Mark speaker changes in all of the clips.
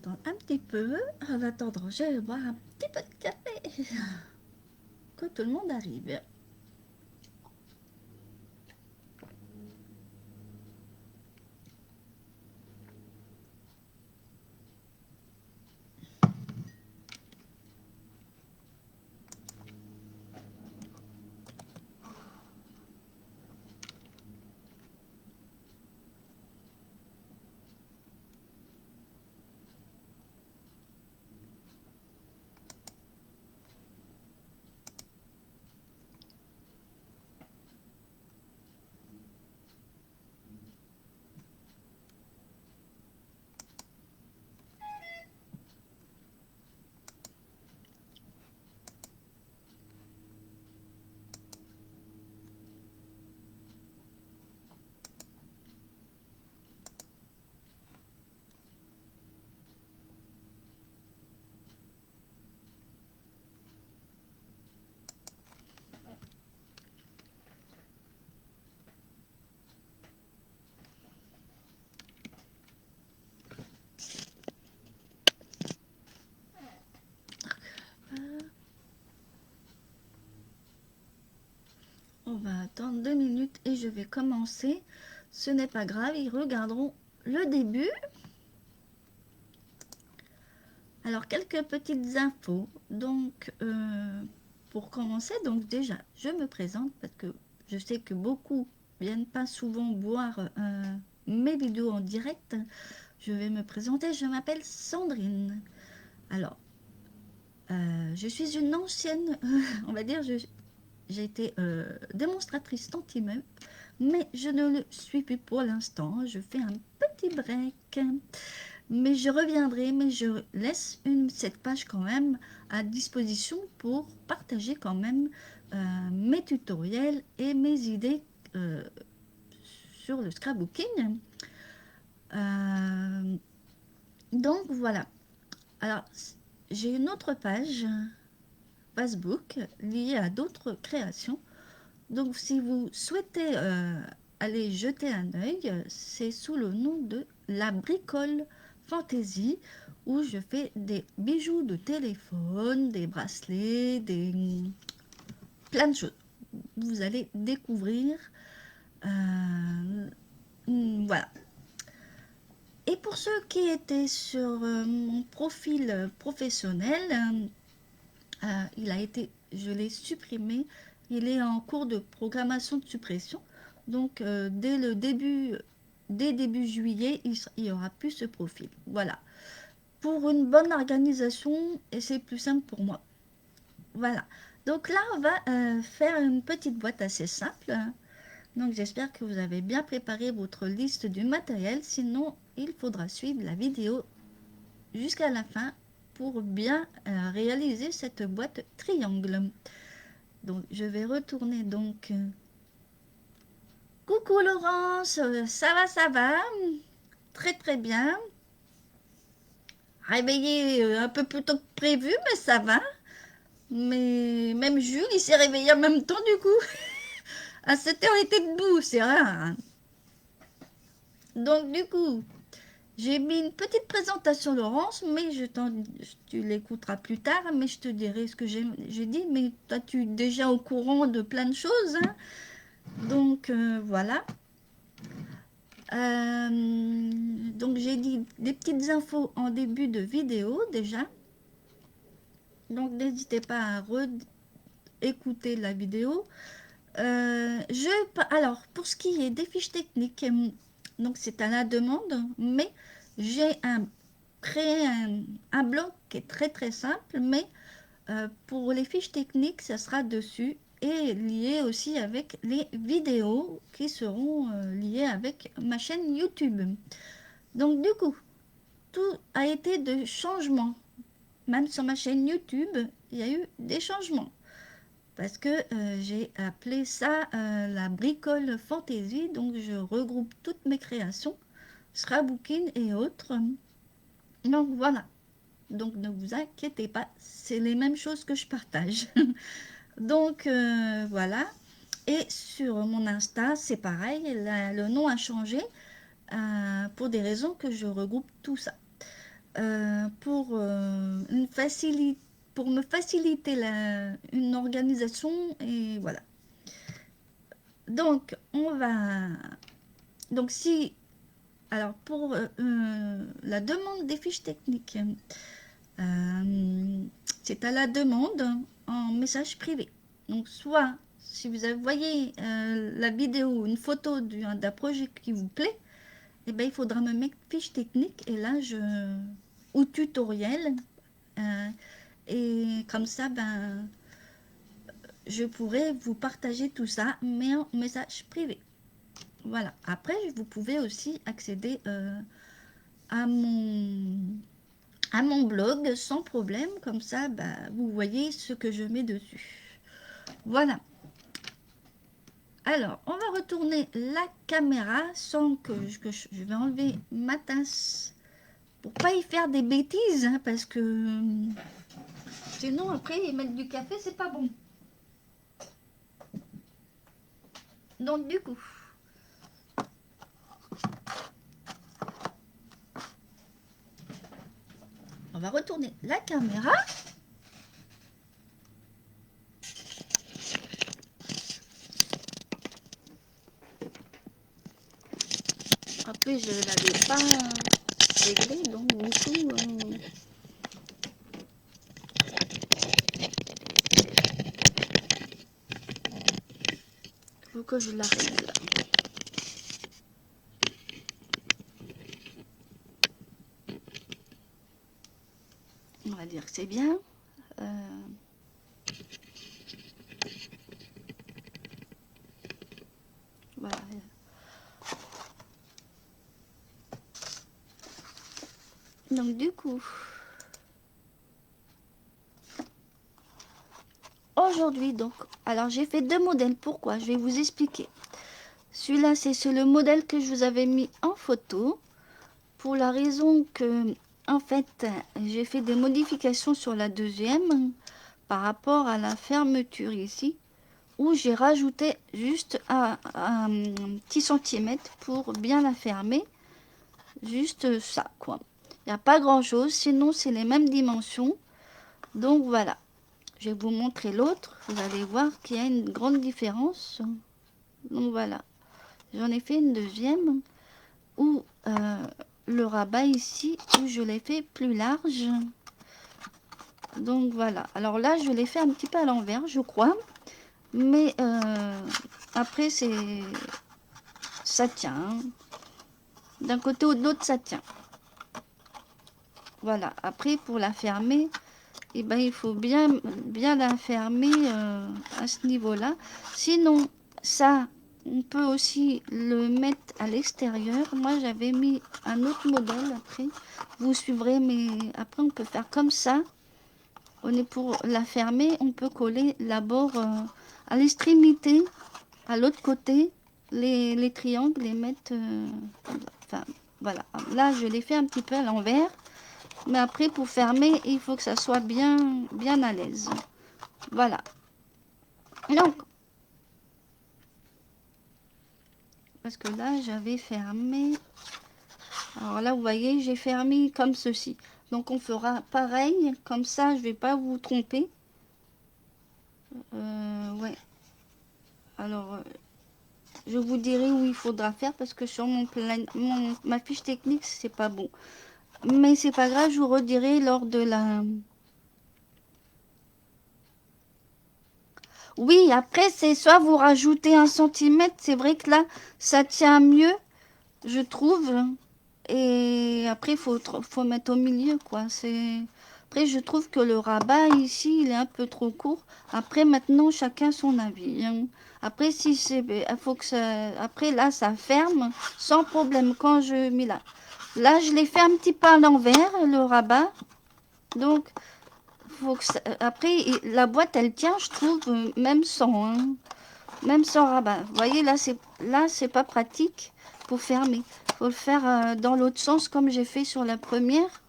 Speaker 1: attendre un petit peu. En attendant, je vais boire un petit peu de café. Que tout le monde arrive. On va attendre 2 minutes et je vais commencer. Ce n'est pas grave, ils regarderont le début. Alors, quelques petites infos. Donc, pour commencer, donc déjà, je me présente parce que je sais que beaucoup viennent pas souvent voir mes vidéos en direct. Je vais me présenter, je m'appelle Sandrine. Alors, je suis une ancienne, on va dire, j'ai été démonstratrice tantimètre, mais je ne le suis plus pour l'instant. Je fais un petit break, mais je reviendrai, mais je laisse cette page quand même à disposition pour partager quand même mes tutoriels et mes idées sur le scrapbooking. Donc voilà. Alors, j'ai une autre page Facebook liée à d'autres créations. Donc, si vous souhaitez aller jeter un œil, c'est sous le nom de La Bricole Fantasy, où je fais des bijoux de téléphone, des bracelets, plein de choses. Vous allez découvrir. Voilà. Et pour ceux qui étaient sur mon profil professionnel, je l'ai supprimé. Il est en cours de programmation de suppression. Donc, dès début juillet, il n'y aura plus ce profil. Voilà. Pour une bonne organisation, et c'est plus simple pour moi. Voilà. Donc là, on va faire une petite boîte assez simple. Donc, j'espère que vous avez bien préparé votre liste du matériel. Sinon, il faudra suivre la vidéo jusqu'à la fin pour bien réaliser cette boîte triangle. Donc, je vais retourner donc. Coucou Laurence, ça va, très très bien. Réveillée un peu plus tôt que prévu, mais ça va. Mais même Jules, il s'est réveillé en même temps du coup. À 7 heures, il était debout, c'est rare, hein. Donc du coup, j'ai mis une petite présentation Laurence, mais tu l'écouteras plus tard, mais je te dirai ce que j'ai dit. Mais toi, tu es déjà au courant de plein de choses, hein. Donc voilà. Donc j'ai dit des petites infos en début de vidéo déjà. Donc n'hésitez pas à écouter la vidéo. Alors pour ce qui est des fiches techniques, donc c'est à la demande, mais j'ai créé un blog qui est très très simple, mais pour les fiches techniques, ça sera dessus et lié aussi avec les vidéos qui seront liées avec ma chaîne YouTube. Donc du coup, tout a été de changement. Même sur ma chaîne YouTube, il y a eu des changements. Parce que j'ai appelé ça la bricole fantasy. Donc je regroupe toutes mes créations, scrapbooking et autres. Donc voilà. Donc ne vous inquiétez pas, c'est les mêmes choses que je partage. Donc voilà. Et sur mon Insta, c'est pareil, le nom a changé pour des raisons que je regroupe tout ça. pour me faciliter une organisation et voilà. Donc, donc si, alors pour la demande des fiches techniques, c'est à la demande en message privé. Donc, soit si vous voyez la vidéo, une photo d'un projet qui vous plaît, eh ben, il faudra me mettre fiche technique et là, ou tutoriel. euh, et comme ça, ben, je pourrais vous partager tout ça, mais en message privé. Voilà. Après, vous pouvez aussi accéder à mon blog sans problème. Comme ça, bah, vous voyez ce que je mets dessus. Voilà. Alors, on va retourner la caméra sans que je vais enlever ma tasse pour pas y faire des bêtises, hein, parce que sinon après mettre du café c'est pas bon. Donc du coup, on va retourner la caméra. Après je l'avais pas réglé, donc du coup faut que je la règle. On va dire que c'est bien. Voilà. Donc du coup, aujourd'hui donc, alors j'ai fait deux modèles. Pourquoi? Je vais vous expliquer. Celui-là, c'est le modèle que je vous avais mis en photo. Pour la raison que, en fait, j'ai fait des modifications sur la deuxième par rapport à la fermeture ici, où j'ai rajouté juste un petit centimètre pour bien la fermer. Juste ça, quoi. Il n'y a pas grand-chose, sinon c'est les mêmes dimensions. Donc voilà. Je vais vous montrer l'autre. Vous allez voir qu'il y a une grande différence. Donc voilà. J'en ai fait une deuxième où le rabat ici, où je l'ai fait plus large. Donc voilà. Alors là, je l'ai fait un petit peu à l'envers, je crois. Mais après, ça tient. Hein. D'un côté ou de l'autre, ça tient. Voilà. Après, pour la fermer, eh ben, il faut bien la fermer à ce niveau-là. Sinon, ça, on peut aussi le mettre à l'extérieur. Moi, j'avais mis un autre modèle après. Vous suivrez, mais après, on peut faire comme ça. On est pour la fermer, on peut coller l'abord à l'extrémité, à l'autre côté, les triangles, les mettre... enfin, voilà. Là, je l'ai fait un petit peu à l'envers. Mais après, pour fermer, il faut que ça soit bien à l'aise. Voilà. Donc, parce que là, j'avais fermé. Alors là, vous voyez, j'ai fermé comme ceci. Donc, on fera pareil. Comme ça, je ne vais pas vous tromper. Ouais. Alors, je vous dirai où il faudra faire parce que sur ma fiche technique, c'est pas bon. Mais c'est pas grave, je vous redirai lors de la... Oui, après, c'est soit vous rajoutez 1 centimètre. C'est vrai que là, ça tient mieux, je trouve. Et après, faut mettre au milieu, quoi. Après, je trouve que le rabat, ici, il est un peu trop court. Après, maintenant, chacun son avis. Hein. Après, si c'est... Il faut que ça... Après, là, ça ferme sans problème quand je mets là. Là, je l'ai fait un petit peu à l'envers, le rabat. Donc, faut que ça... après, la boîte, elle tient, je trouve, même sans... Hein. Même sans rabat. Vous voyez, là, c'est pas pratique pour fermer. Faut le faire dans l'autre sens comme j'ai fait sur la première.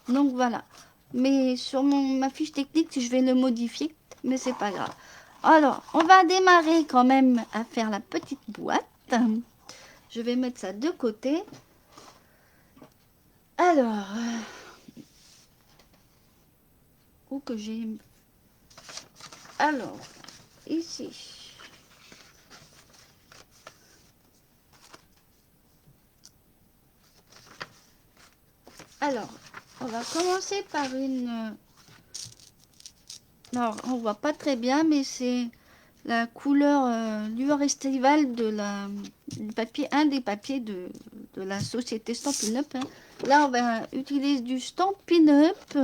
Speaker 1: Donc voilà. Mais sur ma fiche technique, je vais le modifier. Mais c'est pas grave. Alors, on va démarrer quand même à faire la petite boîte. Je vais mettre ça de côté. Alors, ou que j'ai. Alors, ici. Alors, on va commencer par une... Alors, on voit pas très bien, mais c'est la couleur lueur estivale du papier, un des papiers de la société Stampin' Up, hein. Là, on va utiliser du Stampin' Up,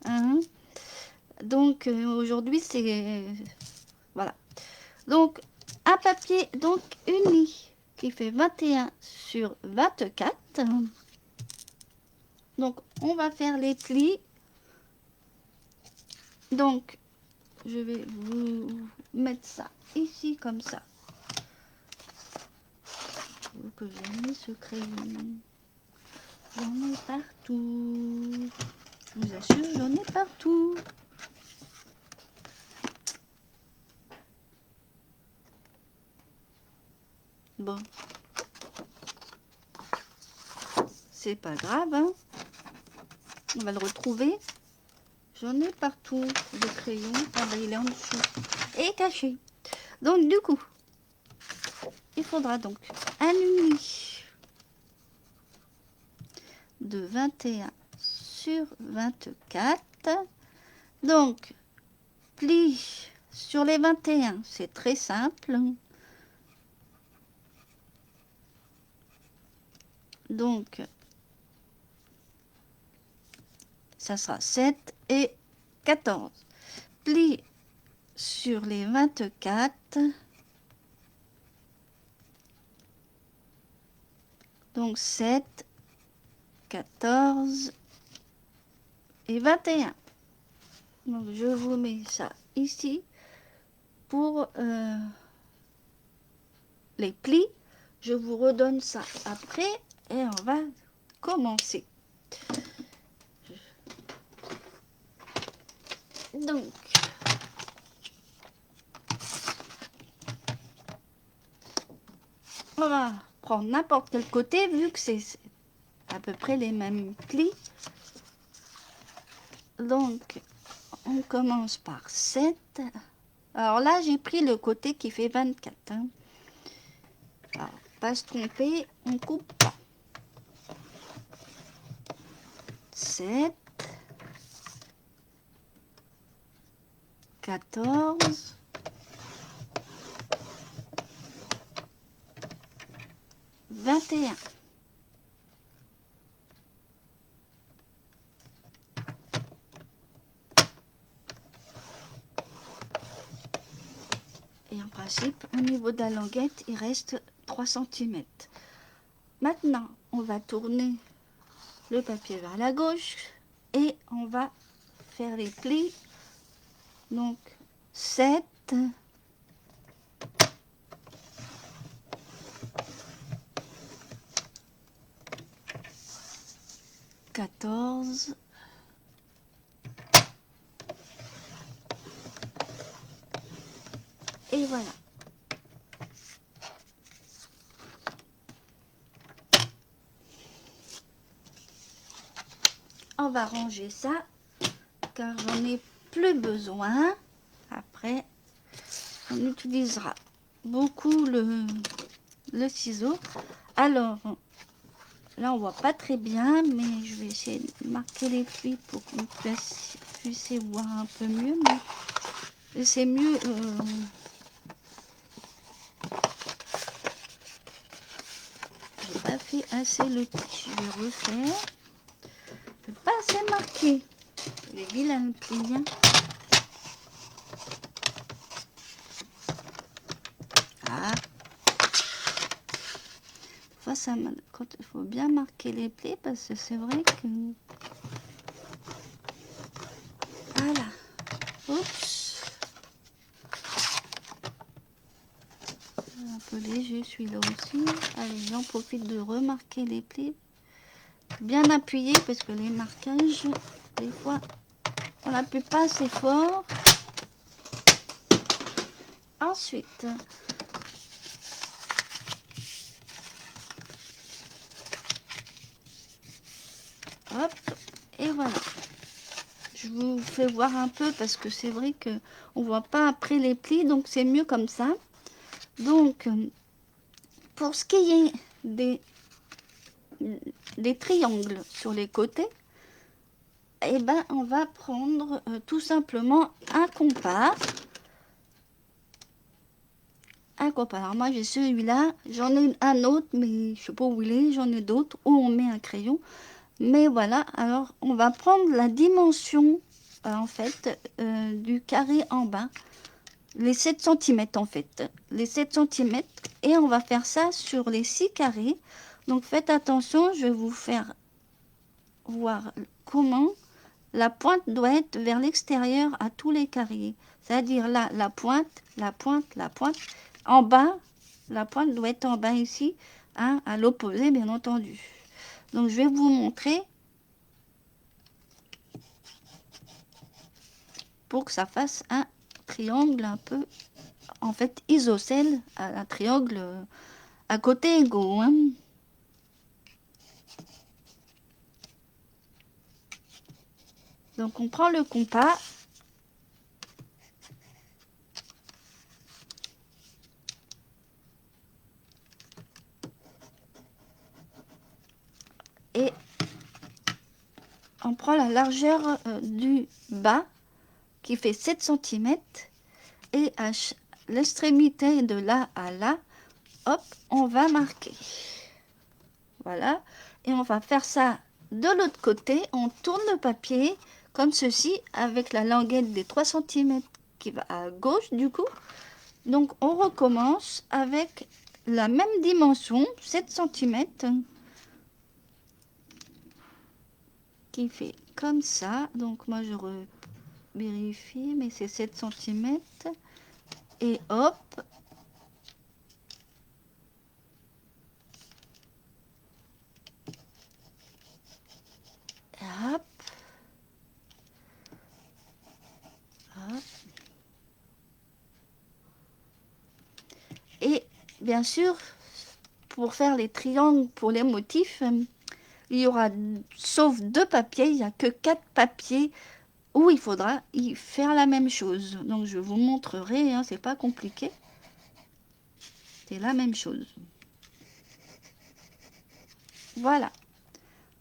Speaker 1: hein. Donc, aujourd'hui, c'est... Voilà. Donc, un papier donc uni qui fait 21 sur 24. Donc, on va faire les plis. Donc, je vais vous mettre ça ici comme ça. Faut que j'ai mis ce crayon. J'en ai partout. Je vous assure, j'en ai partout. Bon. C'est pas grave, hein. On va le retrouver. J'en ai partout, le crayon. Ah ben, il est en dessous. Et caché. Donc, du coup, il faudra donc un uni de 21 sur 24. Donc, pli sur les 21, c'est très simple. Donc, ça sera 7 et 14. Pli sur les 24. Donc, 7, 14 et 21. Donc, je vous mets ça ici pour les plis. Je vous redonne ça après et on va commencer. Donc, on va prendre n'importe quel côté vu que c'est à peu près les mêmes plis. Donc, on commence par 7. Alors là, j'ai pris le côté qui fait 24. Hein. Alors, pas se tromper, on coupe pas. 7, 14, 21. Et en principe, au niveau de la languette, il reste 3 cm. Maintenant, on va tourner le papier vers la gauche et on va faire les plis. Donc, 7, 14, et voilà. On va ranger ça car j'en ai plus besoin. Après, on utilisera beaucoup le ciseau. Alors, là on voit pas très bien, mais je vais essayer de marquer les plis pour que vous puissiez voir un peu mieux. Mais c'est mieux. J'ai pas fait assez le pli. Je vais refaire. C'est pas assez marqué. Les vilains plis. Hein. Ah. Ça, quand il faut bien marquer les plis parce que c'est vrai que voilà. Oups, un peu léger celui-là aussi. Allez, j'en profite de remarquer les plis bien appuyés parce que les marquages des fois on n'appuie pas assez fort. Ensuite, hop, et voilà. je vous fais voir un peu parce que c'est vrai que on voit pas après les plis, donc c'est mieux comme ça. Donc, pour ce qui est des triangles sur les côtés, eh ben, on va prendre tout simplement un compas. Un compas. Alors moi j'ai celui-là, j'en ai un autre, mais je sais pas où il est, j'en ai d'autres où on met un crayon. Mais voilà, alors on va prendre la dimension en fait du carré en bas, les 7 centimètres en fait, les 7 centimètres, et on va faire ça sur les 6 carrés. Donc faites attention, je vais vous faire voir comment la pointe doit être vers l'extérieur à tous les carrés. C'est-à-dire là, la pointe, la pointe, la pointe. En bas, la pointe doit être en bas ici, hein, à l'opposé bien entendu. Donc je vais vous montrer pour que ça fasse un triangle un peu, en fait, isocèle, un triangle à côté égaux. Hein. Donc on prend le compas. Et on prend la largeur du bas qui fait 7 centimètres et à l'extrémité de là à là, hop, on va marquer. Voilà. Et on va faire ça de l'autre côté. On tourne le papier comme ceci avec la languette des 3 centimètres qui va à gauche du coup. Donc on recommence avec la même dimension, 7 centimètres, qui fait comme ça. Donc moi je vérifie, mais c'est 7 centimètres. Et hop, hop, hop. Et bien sûr, pour faire les triangles, pour les motifs, il y aura, sauf 2 papiers, il n'y a que 4 papiers où il faudra y faire la même chose. Donc je vous montrerai, hein, c'est pas compliqué. C'est la même chose. Voilà.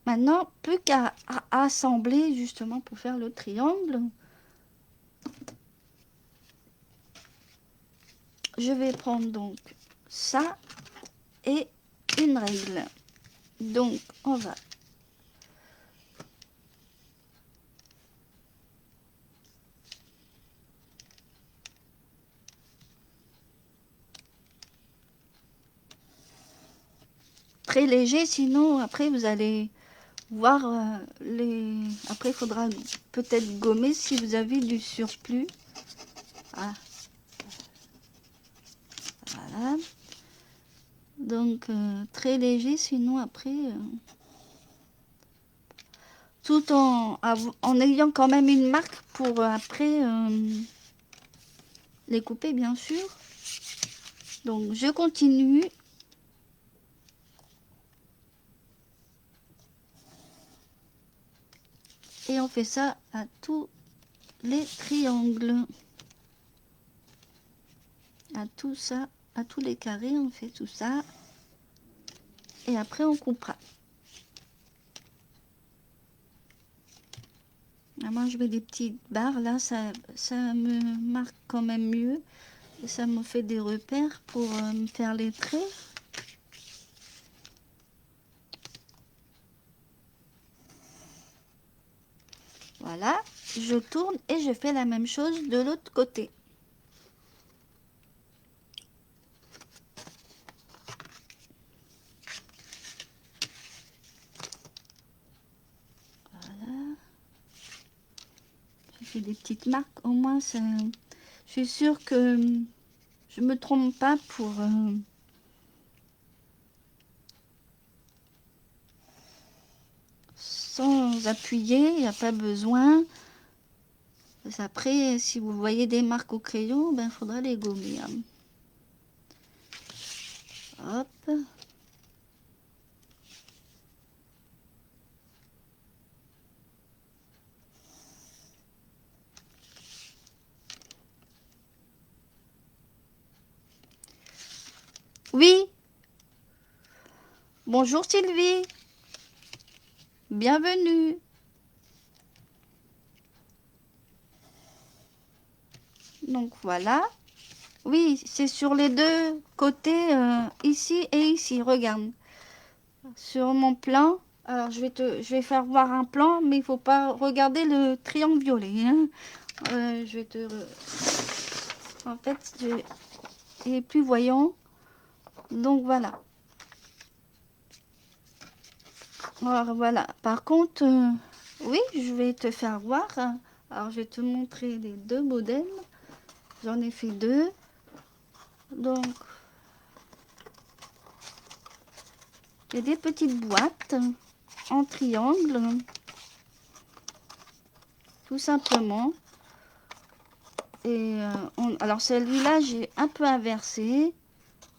Speaker 1: Maintenant, plus qu'à assembler justement pour faire le triangle. Je vais prendre donc ça et une règle. Donc on va très léger, sinon après vous allez voir les... Après il faudra peut-être gommer si vous avez du surplus. Ah, voilà. Donc très léger, sinon après... tout en ayant quand même une marque pour après les couper bien sûr. Donc je continue. Et on fait ça à tous les triangles. À tout ça, à tous les carrés, on fait tout ça. Et après on coupera. Alors moi je mets des petites barres là, ça me marque quand même mieux. Et ça me fait des repères pour me faire les traits. Voilà, je tourne et je fais la même chose de l'autre côté. Voilà. Je fais des petites marques, au moins ça, je suis sûre que je me trompe pas pour... sans appuyer, il n'y a pas besoin. Après, si vous voyez des marques au crayon, ben faudra les gommer. Hein. Hop. Oui, bonjour Sylvie, bienvenue. Donc voilà. Oui, c'est sur les deux côtés, ici et ici. Regarde, sur mon plan. Alors je vais faire voir un plan, mais il faut pas regarder le triangle violet, hein. Je vais te, en fait, il est plus voyant. Donc voilà. Alors voilà. Par contre, oui, je vais te faire voir. Alors je vais te montrer les deux modèles. J'en ai fait deux. Donc il y a des petites boîtes en triangle, tout simplement. Et alors celui-là, j'ai un peu inversé,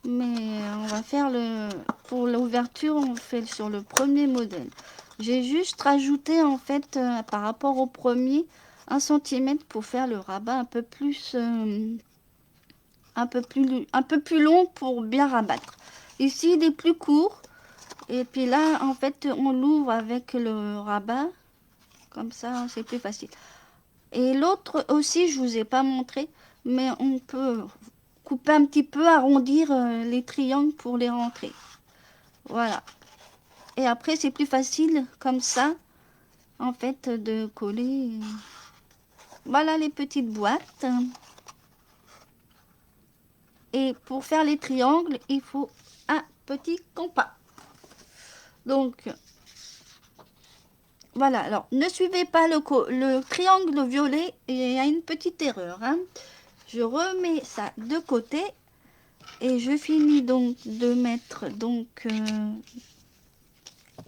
Speaker 1: mais on va faire pour l'ouverture, on fait sur le premier modèle. J'ai juste rajouté en fait par rapport au premier 1 cm pour faire le rabat un peu plus long pour bien rabattre. Ici, il est plus court. Et puis là, en fait, on l'ouvre avec le rabat. Comme ça, c'est plus facile. Et l'autre aussi, je vous ai pas montré, mais on peut couper un petit peu, arrondir les triangles pour les rentrer. Voilà. Et après, c'est plus facile comme ça, en fait, de coller. Voilà les petites boîtes. Et pour faire les triangles, il faut un petit compas. Donc, voilà. Alors, ne suivez pas le triangle violet, il y a une petite erreur, hein. Je remets ça de côté. Et je finis donc de mettre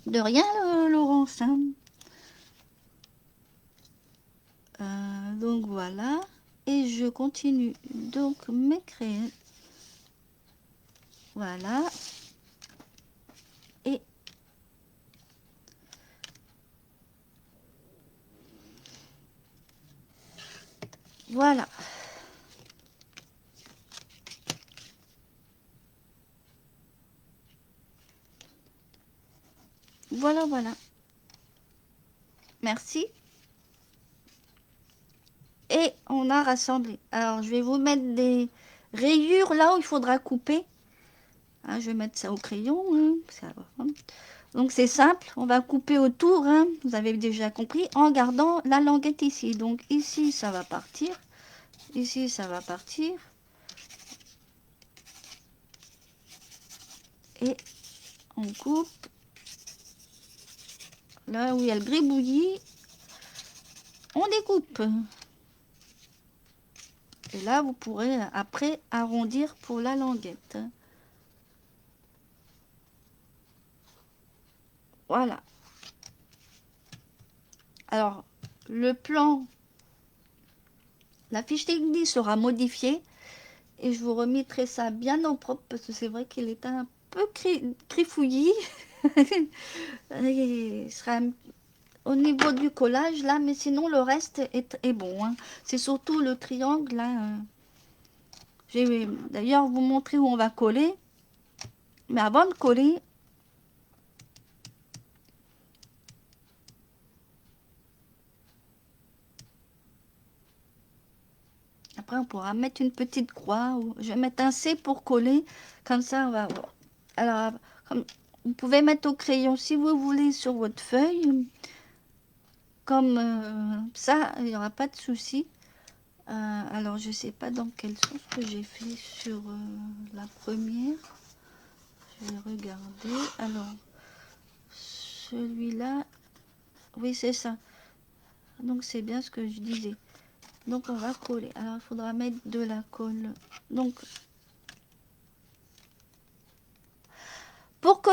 Speaker 1: de rien Laurence, hein. Donc voilà. Et je continue donc mes crayons. Voilà. Et voilà. Voilà, voilà. Merci. Et on a rassemblé. Alors je vais vous mettre des rayures là où il faudra couper. Hein, je vais mettre ça au crayon, hein, ça va, hein. Donc c'est simple, on va couper autour, hein, vous avez déjà compris, en gardant la languette ici. Donc ici ça va partir, ici ça va partir. Et on coupe là où il y a le gribouillis, on découpe. Et là vous pourrez après arrondir pour la languette. Voilà. Alors le plan, la fiche technique sera modifiée et je vous remettrai ça bien en propre parce que c'est vrai qu'il est un peu crifouillis. Il sera au niveau du collage là, mais sinon le reste est bon, hein. C'est surtout le triangle là. Je vais d'ailleurs vous montrer où on va coller. Mais avant de coller, après on pourra mettre une petite croix. Ou je vais mettre un C pour coller. Comme ça, on va voir. Alors, comme, vous pouvez mettre au crayon si vous voulez sur votre feuille. Comme ça, il n'y aura pas de souci. Alors, je ne sais pas dans quel sens que j'ai fait sur la première. Je vais regarder. Alors, celui-là, oui, c'est ça. Donc, c'est bien ce que je disais. Donc, on va coller. Alors, il faudra mettre de la colle. Donc, pour que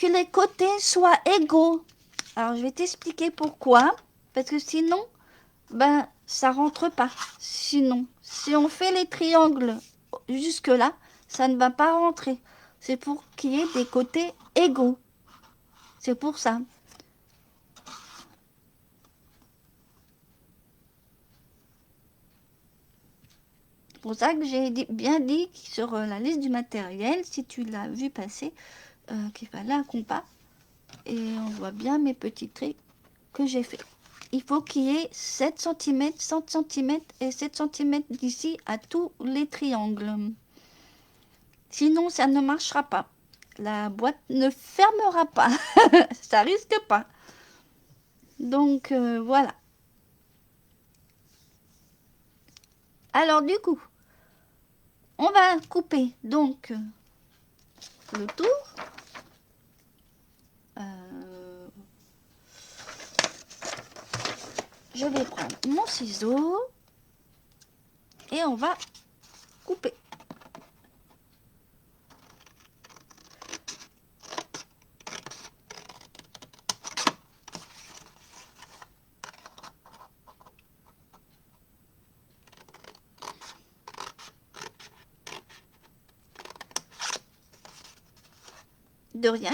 Speaker 1: les côtés soient égaux. Alors, je vais t'expliquer pourquoi. Parce que sinon, ben, ça rentre pas. Sinon, si on fait les triangles jusque-là, ça ne va pas rentrer. C'est pour qu'il y ait des côtés égaux. C'est pour ça. pour ça que j'ai bien dit sur la liste du matériel, si tu l'as vu passer, qu'il fallait un compas. Et on voit bien mes petits traits que j'ai fait. Il faut qu'il y ait 7 cm, 100 cm et 7 cm d'ici à tous les triangles. Sinon, ça ne marchera pas. La boîte ne fermera pas. Ça risque pas. Donc, voilà. Alors, du coup, on va couper donc le tour. Je vais prendre mon ciseau et on va couper. De rien.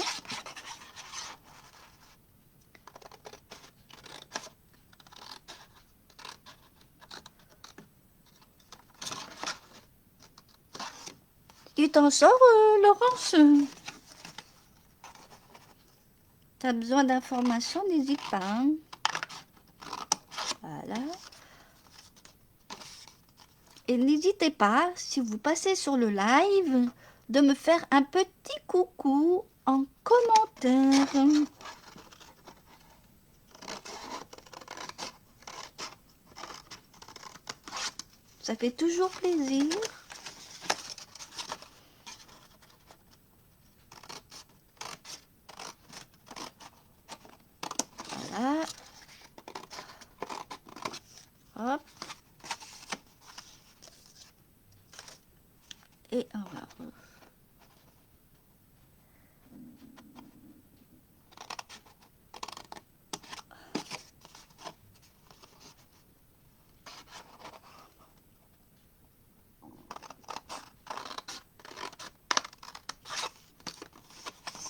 Speaker 1: Tu t'en sors, Laurence? T'as besoin d'informations, n'hésite pas. Hein. Voilà. Et n'hésitez pas, si vous passez sur le live, de me faire un petit coucou en commentaire. Ça fait toujours plaisir. Voilà. Hop. Et on va...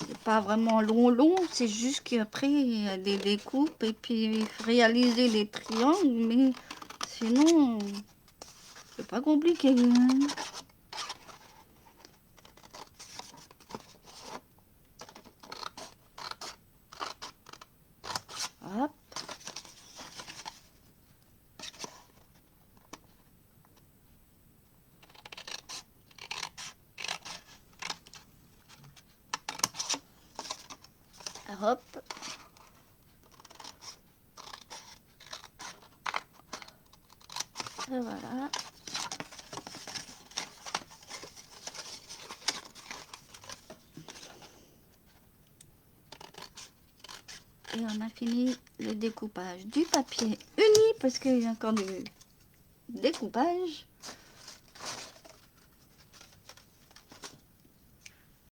Speaker 1: C'est pas vraiment long, c'est juste qu'après, il y a des découpes et puis réaliser les triangles, mais sinon, c'est pas compliqué. Hein. Hop. Hop. Et voilà. Et on a fini le découpage du papier uni parce qu'il y a encore du découpage.